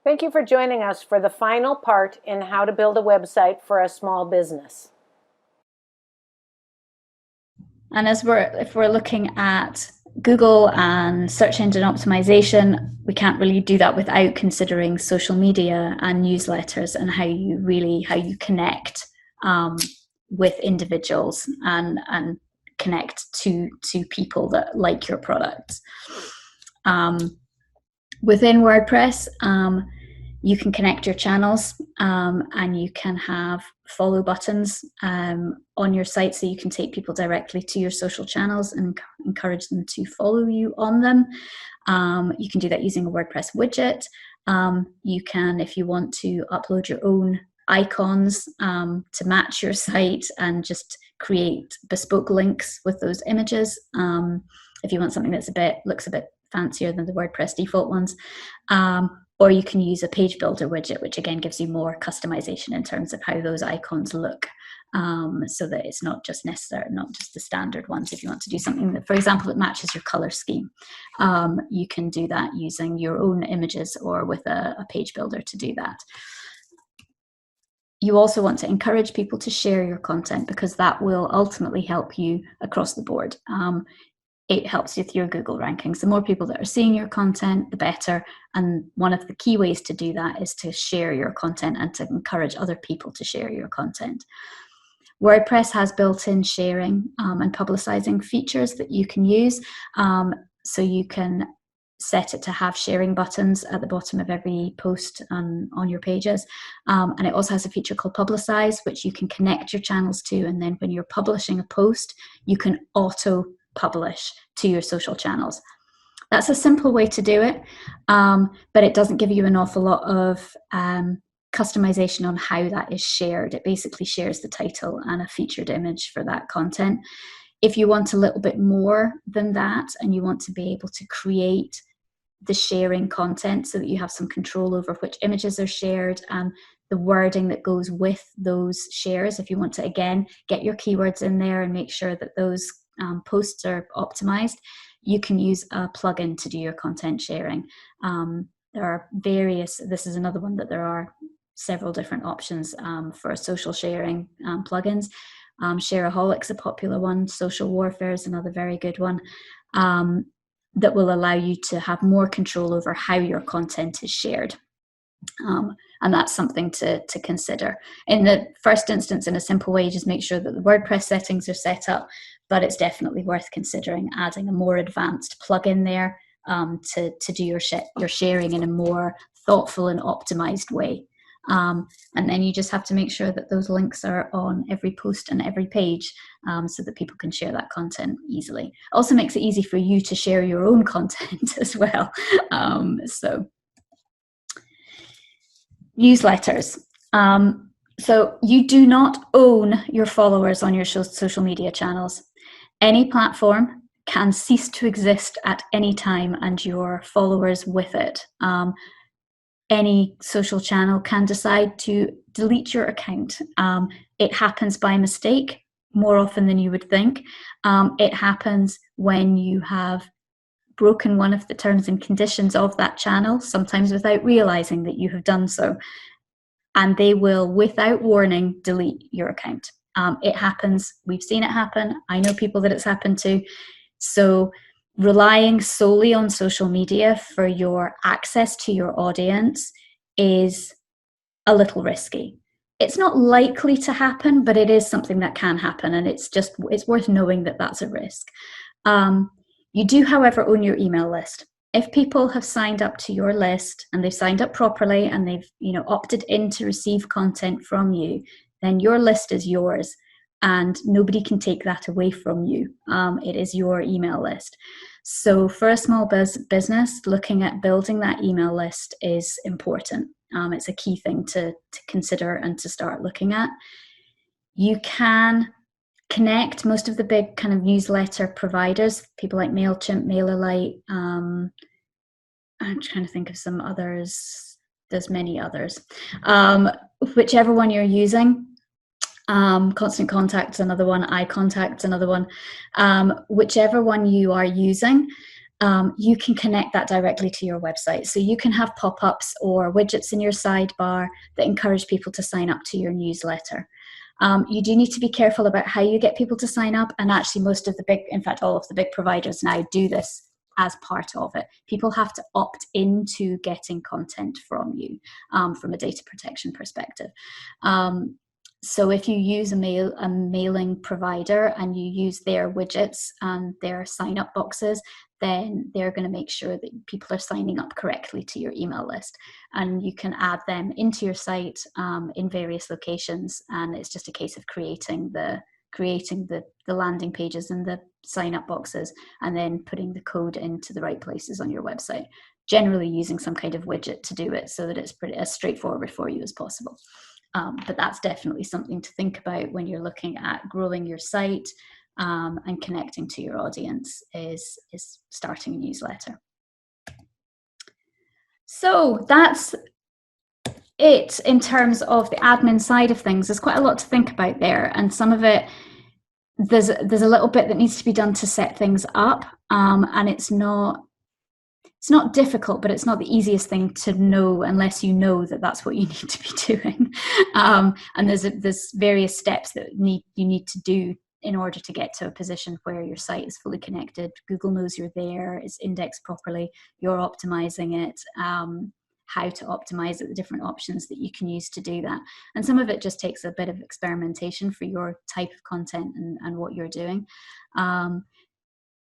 Thank you for joining us for the final part in how to build a website for a small business. And if we're looking at Google and search engine optimization, we can't really do that without considering social media and newsletters and how you connect with individuals and connect to people that like your products. Within WordPress, you can connect your channels and you can have follow buttons on your site, so you can take people directly to your social channels and encourage them to follow you on them. You can do that using a WordPress widget. You can, if you want to, upload your own icons to match your site and just create bespoke links with those images. If you want something that's looks a bit fancier than the WordPress default ones. Or you can use a page builder widget, which again gives you more customization in terms of how those icons look, so that it's not just the standard ones. If you want to do something that, for example, that matches your color scheme, you can do that using your own images or with a page builder to do that. You also want to encourage people to share your content, because that will ultimately help you across the board. It helps with your Google rankings. The more people that are seeing your content, the better. And one of the key ways to do that is to share your content and to encourage other people to share your content. WordPress has built-in sharing and publicizing features that you can use. So you can set it to have sharing buttons at the bottom of every post on your pages. And it also has a feature called Publicize, which you can connect your channels to. And then when you're publishing a post, you can auto publish to your social channels. That's a simple way to do it, but it doesn't give you an awful lot of customization on how that is shared. It basically shares the title and a featured image for that content. If you want a little bit more than that and you want to be able to create the sharing content so that you have some control over which images are shared and the wording that goes with those shares, if you want to, again, get your keywords in there and make sure that those posts are optimized, you can use a plugin to do your content sharing. There are this is another one that there are several different options for social sharing plugins. Shareaholic's a popular one. Social Warfare is another very good one that will allow you to have more control over how your content is shared. And that's something to consider. In the first instance, in a simple way, just make sure that the WordPress settings are set up, but it's definitely worth considering adding a more advanced plugin there to do your sharing in a more thoughtful and optimized way. And then you just have to make sure that those links are on every post and every page so that people can share that content easily. Also makes it easy for you to share your own content as well. Newsletters. So you do not own your followers on your social media channels. Any platform can cease to exist at any time and your followers with it. Any social channel can decide to delete your account. It happens by mistake more often than you would think. It happens when you have broken one of the terms and conditions of that channel, sometimes without realizing that you have done so. And they will, without warning, delete your account. It happens. We've seen it happen. I know people that it's happened to. So relying solely on social media for your access to your audience is a little risky. It's not likely to happen, but it is something that can happen. And it's worth knowing that that's a risk. You do, however, own your email list. If people have signed up to your list and they've signed up properly and they've opted in to receive content from you, then your list is yours and nobody can take that away from you. It is your email list. So for a small business, looking at building that email list is important. It's a key thing to consider and to start looking at. You can connect most of the big kind of newsletter providers, people like MailChimp, MailerLite. I'm trying to think of some others. There's many others. Whichever one you're using. Constant Contact's another one. iContact's another one. Whichever one you are using, you can connect that directly to your website. So you can have pop-ups or widgets in your sidebar that encourage people to sign up to your newsletter. You do need to be careful about how you get people to sign up, and actually most of the big, in fact all of the big providers now do this as part of it. People have to opt into getting content from you from a data protection perspective. So if you use a mailing provider and you use their widgets and their sign-up boxes, then they're going to make sure that people are signing up correctly to your email list. And you can add them into your site in various locations, and it's just a case of creating the landing pages and the sign-up boxes, and then putting the code into the right places on your website, generally using some kind of widget to do it so that it's pretty as straightforward for you as possible. But that's definitely something to think about when you're looking at growing your site and connecting to your audience, is starting a newsletter. So that's it in terms of the admin side of things. There's quite a lot to think about there, and some of it, there's a little bit that needs to be done to set things up, and it's not difficult, but it's not the easiest thing to know unless you know that that's what you need to be doing. And there's various steps that you need to do in order to get to a position where your site is fully connected. Google knows you're there, it's indexed properly, you're optimizing it, how to optimize it, the different options that you can use to do that. And some of it just takes a bit of experimentation for your type of content and what you're doing.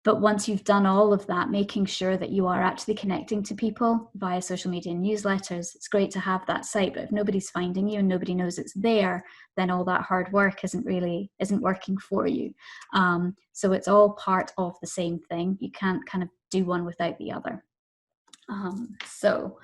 But once you've done all of that, making sure that you are actually connecting to people via social media and newsletters, it's great to have that site, but if nobody's finding you and nobody knows it's there, then all that hard work isn't working for you. So it's all part of the same thing. You can't kind of do one without the other. So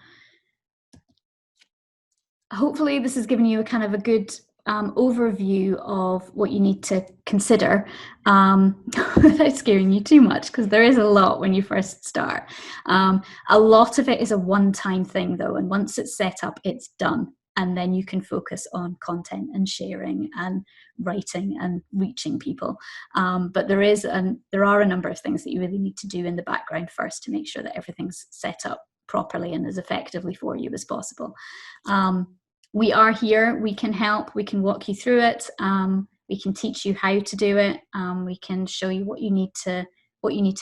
hopefully this has given you a kind of a good overview of what you need to consider without scaring you too much, because there is a lot when you first start. A lot of it is a one-time thing though, and once it's set up, it's done, and then you can focus on content and sharing and writing and reaching people. But there are a number of things that you really need to do in the background first to make sure that everything's set up properly and as effectively for you as possible. We are here, we can help, we can walk you through it, we can teach you how to do it, we can show you what you need to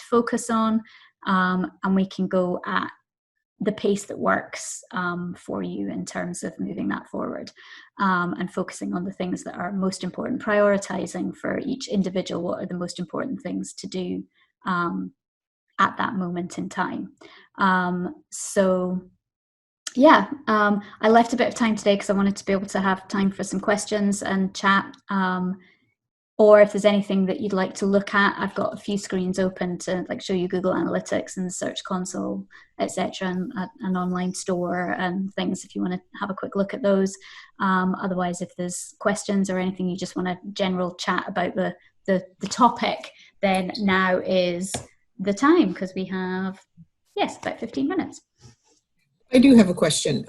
focus on, and we can go at the pace that works for you in terms of moving that forward, and focusing on the things that are most important, prioritizing for each individual what are the most important things to do at that moment in time. Yeah, I left a bit of time today because I wanted to be able to have time for some questions and chat. Or if there's anything that you'd like to look at, I've got a few screens open to like show you Google Analytics and the Search Console, etc., and an online store and things if you want to have a quick look at those. Otherwise, if there's questions or anything you just want a general chat about the topic, then now is the time, because we have, yes, about 15 minutes. I do have a question.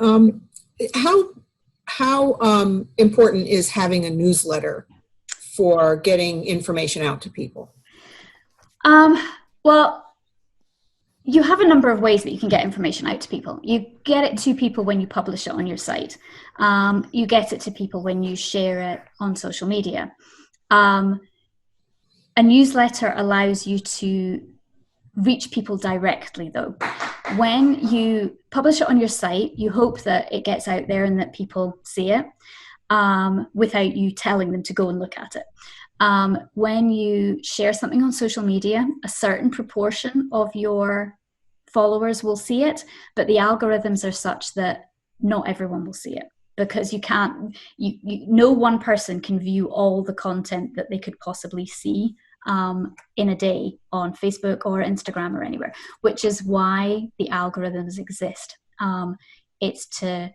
How important is having a newsletter for getting information out to people? Well, you have a number of ways that you can get information out to people. You get it to people when you publish it on your site. You get it to people when you share it on social media. A newsletter allows you to reach people directly though. When you publish it on your site, you hope that it gets out there and that people see it without you telling them to go and look at it. When you share something on social media, a certain proportion of your followers will see it, but the algorithms are such that not everyone will see it, because no one person can view all the content that they could possibly see in a day on Facebook or Instagram or anywhere, which is why the algorithms exist. It's to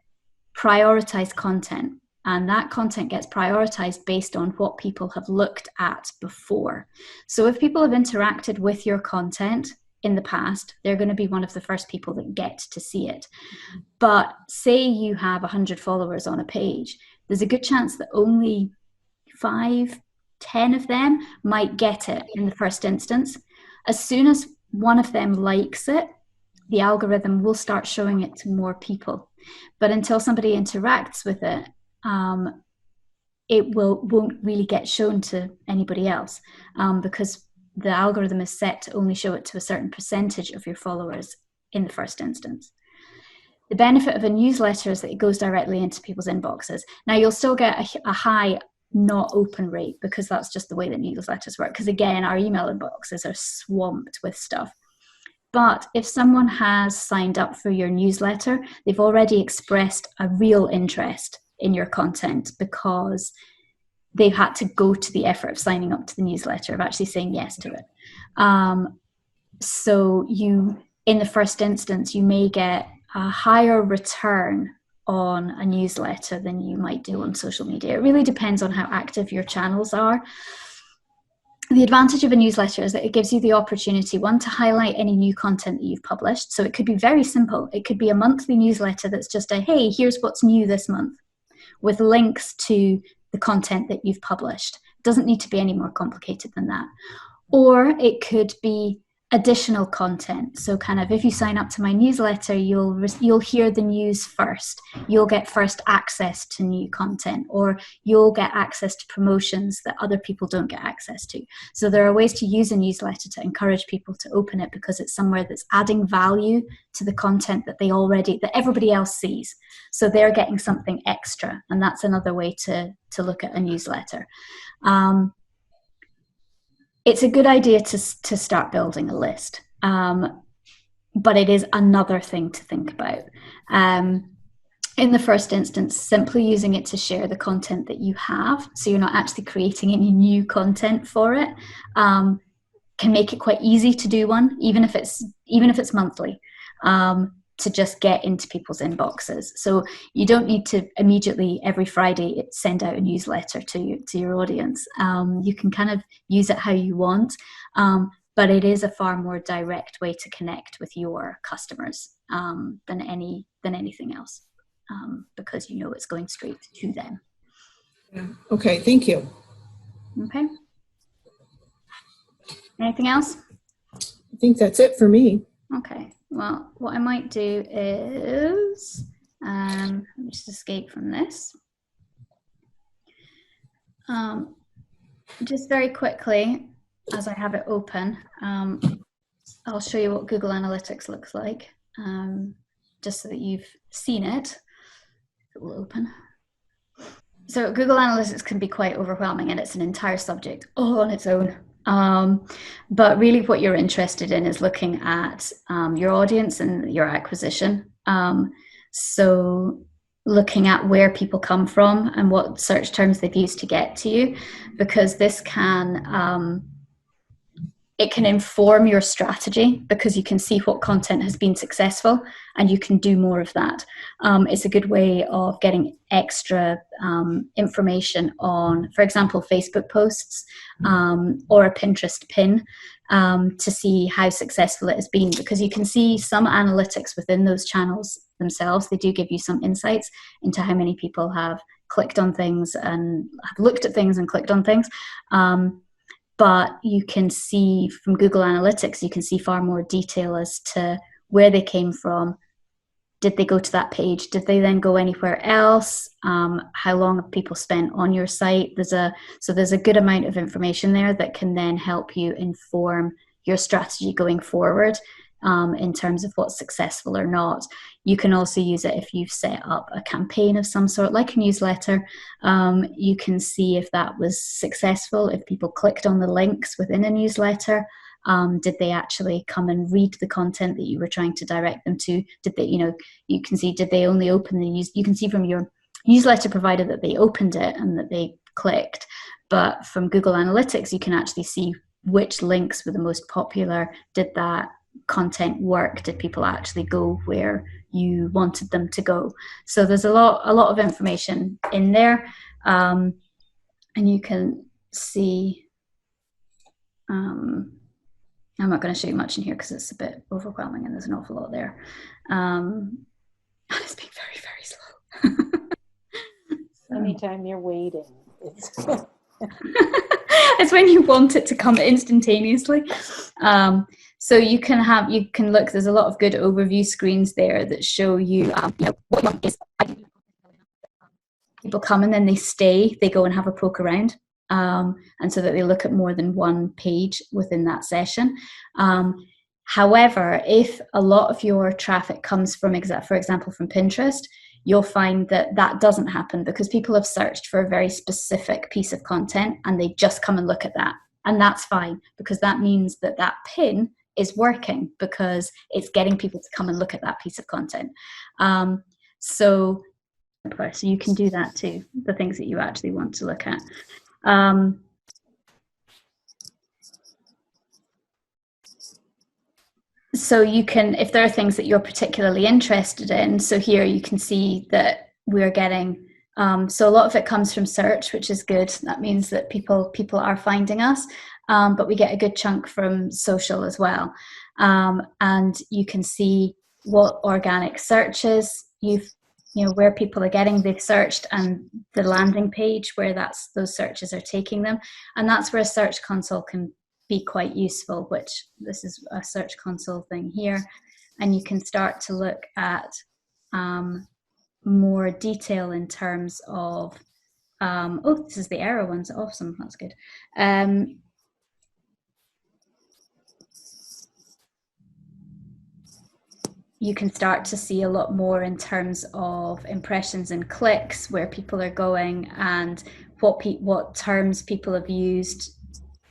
prioritize content, and that content gets prioritized based on what people have looked at before. So if people have interacted with your content in the past, they're going to be one of the first people that get to see it. But say you have 100 followers on a page, there's a good chance that only 5-10 of them might get it in the first instance. As soon as one of them likes it, the algorithm will start showing it to more people. But until somebody interacts with it, it won't really get shown to anybody else, because the algorithm is set to only show it to a certain percentage of your followers in the first instance. The benefit of a newsletter is that it goes directly into people's inboxes. Now, you'll still get a high not open rate, because that's just the way that newsletters work. Because again, our email inboxes are swamped with stuff. But if someone has signed up for your newsletter, they've already expressed a real interest in your content, because they've had to go to the effort of signing up to the newsletter, of actually saying yes to it. So you, in the first instance, you may get a higher return on a newsletter than you might do on social media. It really depends on how active your channels are. The advantage of a newsletter is that it gives you the opportunity, one, to highlight any new content that you've published. So it could be very simple. It could be a monthly newsletter that's just a, hey, here's what's new this month, with links to the content that you've published. It doesn't need to be any more complicated than that. Or it could be additional content. So kind of, if you sign up to my newsletter, you'll hear the news first. You'll get first access to new content, or you'll get access to promotions that other people don't get access to. So there are ways to use a newsletter to encourage people to open it, because it's somewhere that's adding value to the content that that everybody else sees. So they're getting something extra, and that's another way to look at a newsletter. It's a good idea to start building a list, but it is another thing to think about. In the first instance, simply using it to share the content that you have, so you're not actually creating any new content for it, can make it quite easy to do one, even if it's monthly, to just get into people's inboxes. So you don't need to immediately every Friday send out a newsletter to your audience. You can kind of use it how you want, but it is a far more direct way to connect with your customers than anything else, because you know it's going straight to them. Yeah. Okay, thank you. Okay. Anything else? I think that's it for me. Okay. Well, what I might do is, let me just escape from this. Just very quickly, as I have it open, I'll show you what Google Analytics looks like, just so that you've seen it. It will open. So Google Analytics can be quite overwhelming, and it's an entire subject all on its own. But really what you're interested in is looking at your audience and your acquisition. So looking at where people come from and what search terms they've used to get to you, because this can it can inform your strategy, because you can see what content has been successful and you can do more of that. It's a good way of getting extra information on, for example, Facebook posts or a Pinterest pin, to see how successful it has been, because you can see some analytics within those channels themselves. They do give you some insights into how many people have clicked on things and have looked at things and clicked on things. But you can see from Google Analytics, you can see far more detail as to where they came from. Did they go to that page? Did they then go anywhere else? How long have people spent on your site? There's a good amount of information there that can then help you inform your strategy going forward, in terms of what's successful or not. You can also use it if you've set up a campaign of some sort, like a newsletter. You can see if that was successful, if people clicked on the links within a newsletter. Did they actually come and read the content that you were trying to direct them to? Did they, you can see, did they only open the news? You can see from your newsletter provider that they opened it and that they clicked. But from Google Analytics, you can actually see which links were the most popular. Did that content work? Did people actually go where you wanted them to go? So there's a lot of information in there, and you can see. I'm not going to show you much in here because it's a bit overwhelming and there's an awful lot there. It's being very, very slow. Anytime you're waiting, it's when you want it to come instantaneously. So you can look, there's a lot of good overview screens there that show you, what you want is people come and then they stay, they go and have a poke around. And so that they look at more than one page within that session. However, if a lot of your traffic comes from, for example, from Pinterest, you'll find that that doesn't happen because people have searched for a very specific piece of content and they just come and look at that. And that's fine, because that means that that pin is working because it's getting people to come and look at that piece of content. So you can do that too, the things that you actually want to look at. So you can, if there are things that you're particularly interested in, so here you can see that we're getting, so a lot of it comes from search, which is good. That means that people are finding us, but we get a good chunk from social as well. And you can see what organic searches where people are getting, they've searched, and the landing page where those searches are taking them. And that's where a search console can be quite useful, which this is a search console thing here. And you can start to look at more detail in terms of, this is the error ones. Awesome, that's good. You can start to see a lot more in terms of impressions and clicks, where people are going and what terms people have used,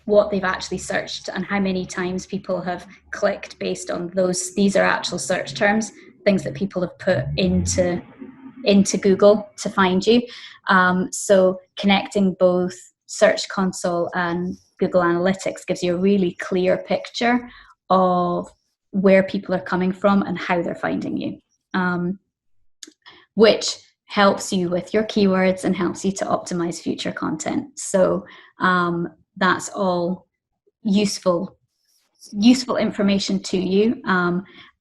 what they've actually searched, and how many times people have clicked based on those. These are actual search terms, things that people have put into Google to find you. So connecting both Search Console and Google Analytics gives you a really clear picture of where people are coming from and how they're finding you, which helps you with your keywords and helps you to optimize future content. So that's all useful information to you.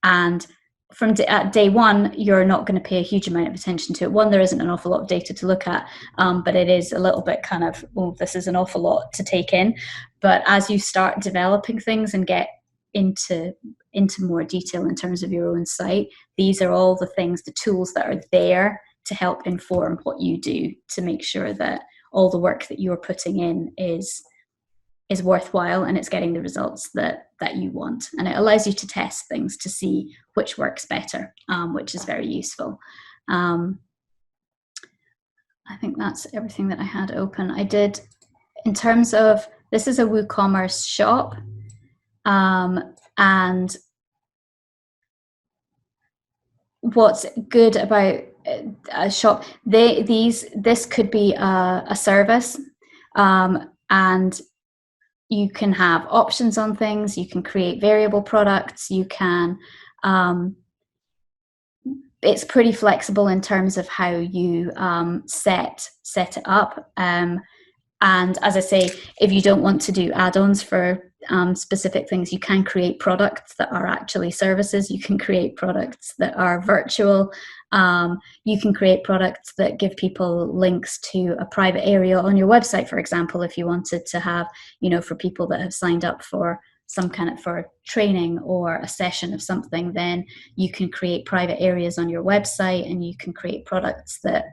And from at day one, you're not going to pay a huge amount of attention to it. One, there isn't an awful lot of data to look at, but it is a little bit kind of, this is an awful lot to take in. But as you start developing things and get into more detail in terms of your own site, these are all the things, the tools that are there to help inform what you do, to make sure that all the work that you're putting in is worthwhile and it's getting the results that you want. And it allows you to test things to see which works better, which is very useful. I think that's everything that I had open. I did, in terms of, this is a WooCommerce shop, and what's good about a shop, this could be a service, and you can have options on things, you can create variable products, you can, it's pretty flexible in terms of how you set it up. And as I say, if you don't want to do add-ons for specific things, you can create products that are actually services. You can create products that are virtual. You can create products that give people links to a private area on your website, for example, if you wanted to have, for people that have signed up for some kind of for training or a session of something, then you can create private areas on your website, and you can create products that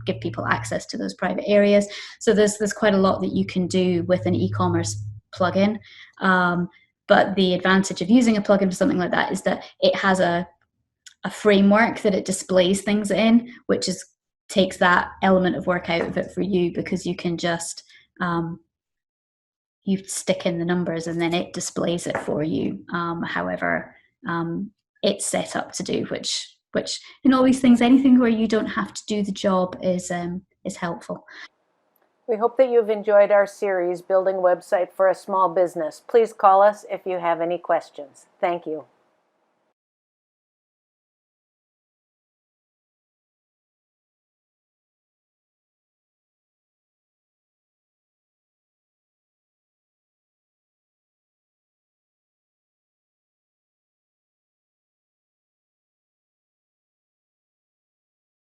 give people access to those private areas. So there's quite a lot that you can do with an e-commerce plugin. But the advantage of using a plugin for something like that is that it has a framework that it displays things in, which takes that element of work out of it for you, because you can just you stick in the numbers and then it displays it for you, however it's set up to do, which in all these things, anything where you don't have to do the job is helpful. We hope that you've enjoyed our series, Building a Website for a Small Business. Please call us if you have any questions. Thank you.